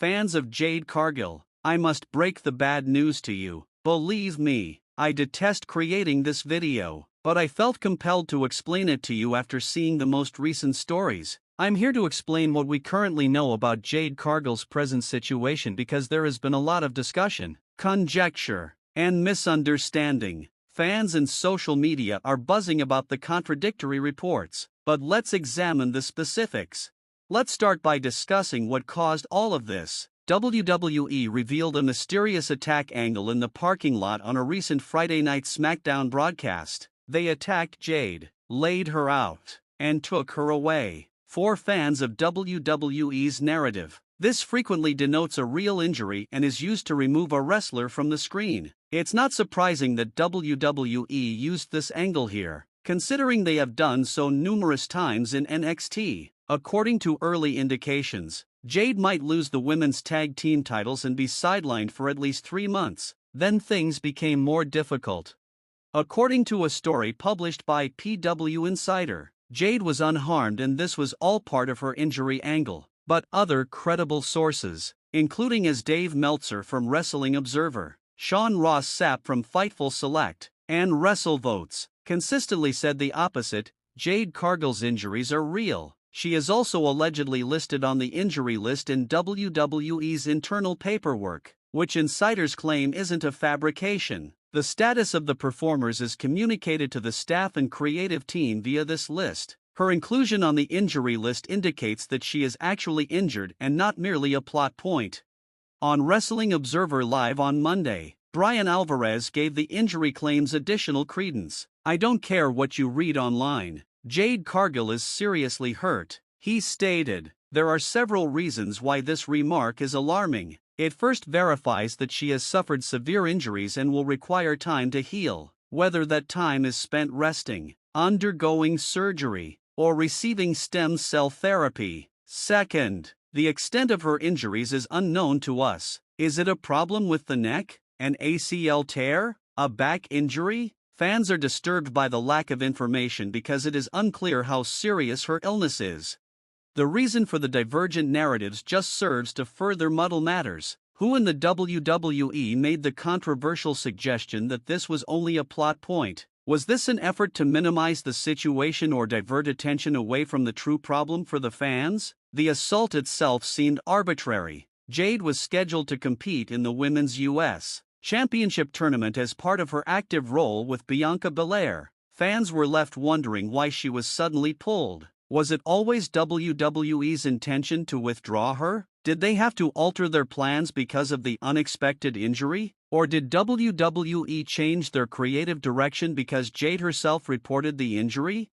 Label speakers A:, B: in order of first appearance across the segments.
A: Fans of Jade Cargill, I must break the bad news to you. Believe me, I detest creating this video, but I felt compelled to explain it to you after seeing the most recent stories. I'm here to explain what we currently know about Jade Cargill's present situation because there has been a lot of discussion, conjecture, and misunderstanding. Fans and social media are buzzing about the contradictory reports, but let's examine the specifics. Let's start by discussing what caused all of this. WWE revealed a mysterious attack angle in the parking lot on a recent Friday night SmackDown broadcast. They attacked Jade, laid her out, and took her away. For fans of WWE's narrative, this frequently denotes a real injury and is used to remove a wrestler from the screen. It's not surprising that WWE used this angle here, considering they have done so numerous times in NXT. According to early indications, Jade might lose the women's tag team titles and be sidelined for at least 3 months. Then things became more difficult. According to a story published by PW Insider, Jade was unharmed and this was all part of her injury angle. But other credible sources, including as Dave Meltzer from Wrestling Observer, Sean Ross Sapp from Fightful Select, and WrestleVotes, consistently said the opposite. Jade Cargill's injuries are real. She is also allegedly listed on the injury list in WWE's internal paperwork, which insiders claim isn't a fabrication. The status of the performers is communicated to the staff and creative team via this list. Her inclusion on the injury list indicates that she is actually injured and not merely a plot point. On Wrestling Observer Live on Monday, Brian Alvarez gave the injury claims additional credence. "I don't care what you read online. Jade Cargill is seriously hurt," he stated. There are several reasons why this remark is alarming. It first verifies that she has suffered severe injuries and will require time to heal, whether that time is spent resting, undergoing surgery, or receiving stem cell therapy. Second, the extent of her injuries is unknown to us. Is it a problem with the neck, an ACL tear, a back injury? Fans are disturbed by the lack of information because it is unclear how serious her illness is. The reason for the divergent narratives just serves to further muddle matters. Who in the WWE made the controversial suggestion that this was only a plot point? Was this an effort to minimize the situation or divert attention away from the true problem for the fans? The assault itself seemed arbitrary. Jade was scheduled to compete in the Women's U.S. Championship tournament as part of her active role with Bianca Belair. Fans were left wondering why she was suddenly pulled. Was it always WWE's intention to withdraw her? Did they have to alter their plans because of the unexpected injury? Or did WWE change their creative direction because Jade herself reported the injury?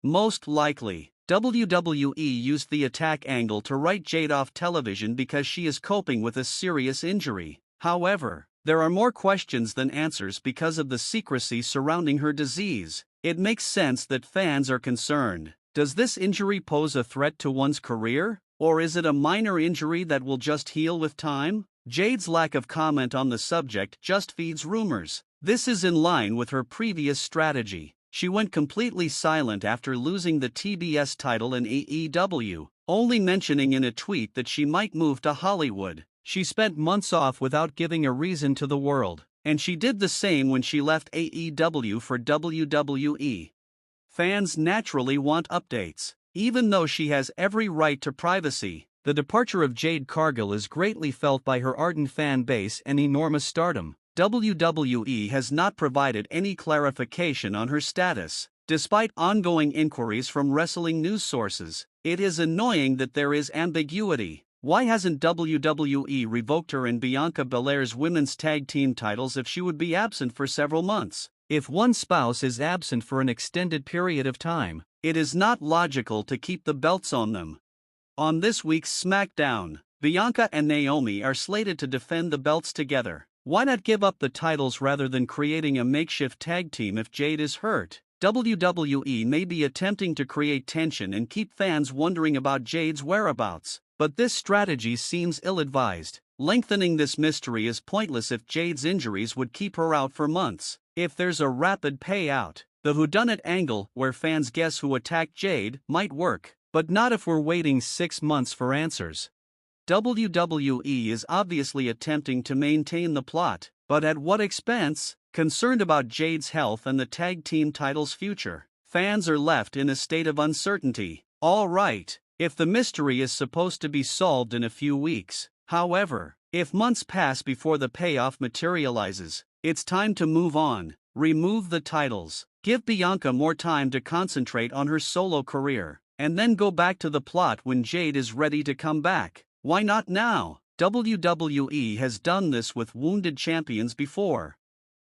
A: Most likely, WWE used the attack angle to write Jade off television because she is coping with a serious injury. However, there are more questions than answers because of the secrecy surrounding her disease. It makes sense that fans are concerned. Does this injury pose a threat to one's career? Or is it a minor injury that will just heal with time? Jade's lack of comment on the subject just feeds rumors. This is in line with her previous strategy. She went completely silent after losing the TBS title in AEW, only mentioning in a tweet that she might move to Hollywood. She spent months off without giving a reason to the world, and she did the same when she left AEW for WWE. Fans naturally want updates. Even though she has every right to privacy, the departure of Jade Cargill is greatly felt by her ardent fan base and enormous stardom. WWE has not provided any clarification on her status. Despite ongoing inquiries from wrestling news sources, it is annoying that there is ambiguity. Why hasn't WWE revoked her and Bianca Belair's women's tag team titles if she would be absent for several months? If one spouse is absent for an extended period of time, it is not logical to keep the belts on them. On this week's SmackDown, Bianca and Naomi are slated to defend the belts together. Why not give up the titles rather than creating a makeshift tag team if Jade is hurt? WWE may be attempting to create tension and keep fans wondering about Jade's whereabouts, but this strategy seems ill-advised. Lengthening this mystery is pointless if Jade's injuries would keep her out for months. If there's a rapid payout, the whodunit angle where fans guess who attacked Jade might work, but not if we're waiting 6 months for answers. WWE is obviously attempting to maintain the plot, but at what expense? Concerned about Jade's health and the tag team title's future, fans are left in a state of uncertainty. Alright, if the mystery is supposed to be solved in a few weeks, however, if months pass before the payoff materializes, it's time to move on. Remove the titles, give Bianca more time to concentrate on her solo career, and then go back to the plot when Jade is ready to come back. Why not now? WWE has done this with wounded champions before.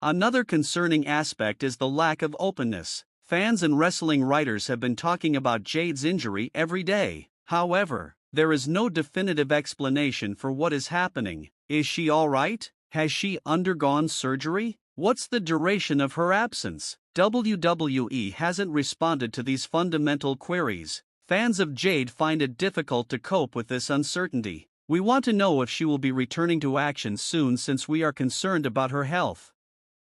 A: Another concerning aspect is the lack of openness. Fans and wrestling writers have been talking about Jade's injury every day. However, there is no definitive explanation for what is happening. Is she alright? Has she undergone surgery? What's the duration of her absence? WWE hasn't responded to these fundamental queries. Fans of Jade find it difficult to cope with this uncertainty. We want to know if she will be returning to action soon since we are concerned about her health.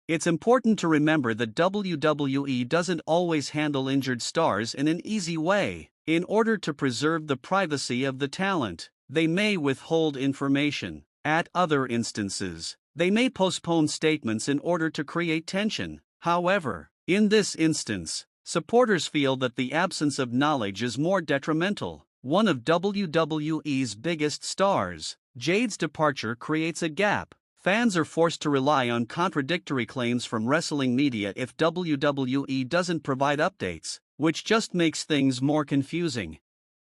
A: It's important to remember that WWE doesn't always handle injured stars in an easy way. In order to preserve the privacy of the talent, they may withhold information. At other instances, they may postpone statements in order to create tension. However, in this instance, supporters feel that the absence of knowledge is more detrimental. One of WWE's biggest stars, Jade's departure creates a gap. Fans are forced to rely on contradictory claims from wrestling media if WWE doesn't provide updates, which just makes things more confusing.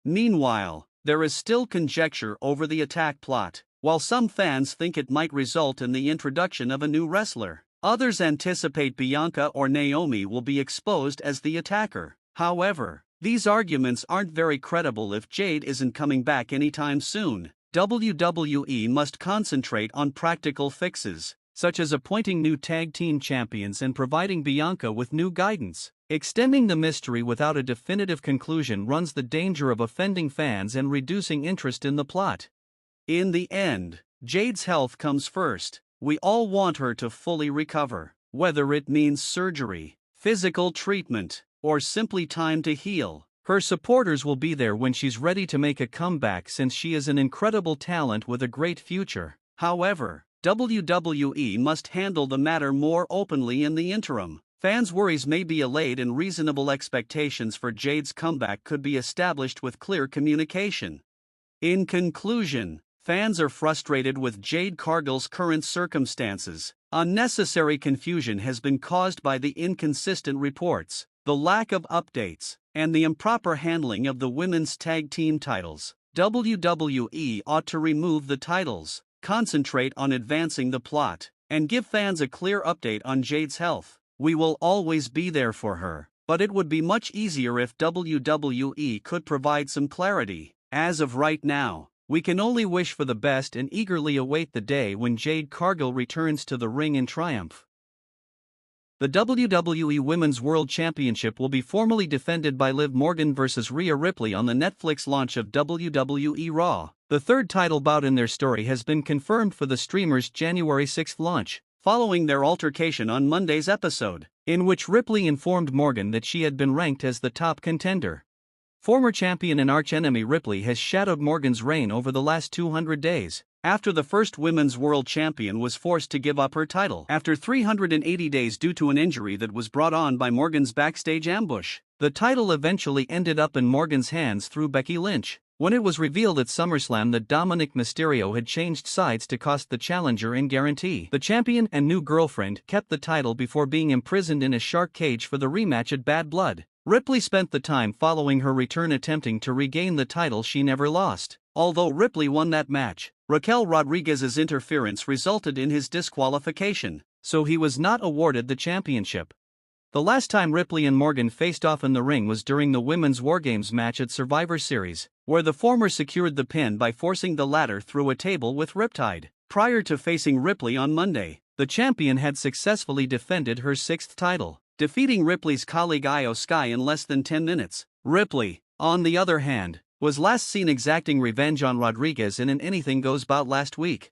A: Meanwhile, there is still conjecture over the attack plot. While some fans think it might result in the introduction of a new wrestler, others anticipate Bianca or Naomi will be exposed as the attacker. However, these arguments aren't very credible if Jade isn't coming back anytime soon. WWE must concentrate on practical fixes, such as appointing new tag team champions and providing Bianca with new guidance. Extending the mystery without a definitive conclusion runs the danger of offending fans and reducing interest in the plot. In the end, Jade's health comes first. We all want her to fully recover, whether it means surgery, physical treatment, or simply time to heal. Her supporters will be there when she's ready to make a comeback since she is an incredible talent with a great future. However, WWE must handle the matter more openly in the interim. Fans' worries may be allayed and reasonable expectations for Jade's comeback could be established with clear communication. In conclusion, fans are frustrated with Jade Cargill's current circumstances. Unnecessary confusion has been caused by the inconsistent reports, the lack of updates, and the improper handling of the women's tag team titles. WWE ought to remove the titles, concentrate on advancing the plot, and give fans a clear update on Jade's health. We will always be there for her, but it would be much easier if WWE could provide some clarity. As of right now, we can only wish for the best and eagerly await the day when Jade Cargill returns to the ring in triumph. The WWE Women's World Championship will be formally defended by Liv Morgan vs. Rhea Ripley on the Netflix launch of WWE Raw. The third title bout in their story has been confirmed for the streamer's January 6 launch, following their altercation on Monday's episode, in which Ripley informed Morgan that she had been ranked as the top contender. Former champion and archenemy Ripley has shadowed Morgan's reign over the last 200 days, after the first women's world champion was forced to give up her title after 380 days due to an injury that was brought on by Morgan's backstage ambush. The title eventually ended up in Morgan's hands through Becky Lynch, when it was revealed at SummerSlam that Dominic Mysterio had changed sides to cost the challenger in guarantee. The champion and new girlfriend kept the title before being imprisoned in a shark cage for the rematch at Bad Blood. Ripley spent the time following her return attempting to regain the title she never lost. Although Ripley won that match, Raquel Rodriguez's interference resulted in his disqualification, so he was not awarded the championship. The last time Ripley and Morgan faced off in the ring was during the Women's War Games match at Survivor Series, where the former secured the pin by forcing the latter through a table with Riptide. Prior to facing Ripley on Monday, the champion had successfully defended her sixth title, defeating Ripley's colleague Io Sky in less than 10 minutes. Ripley, on the other hand, was last seen exacting revenge on Rodriguez in an Anything Goes bout last week.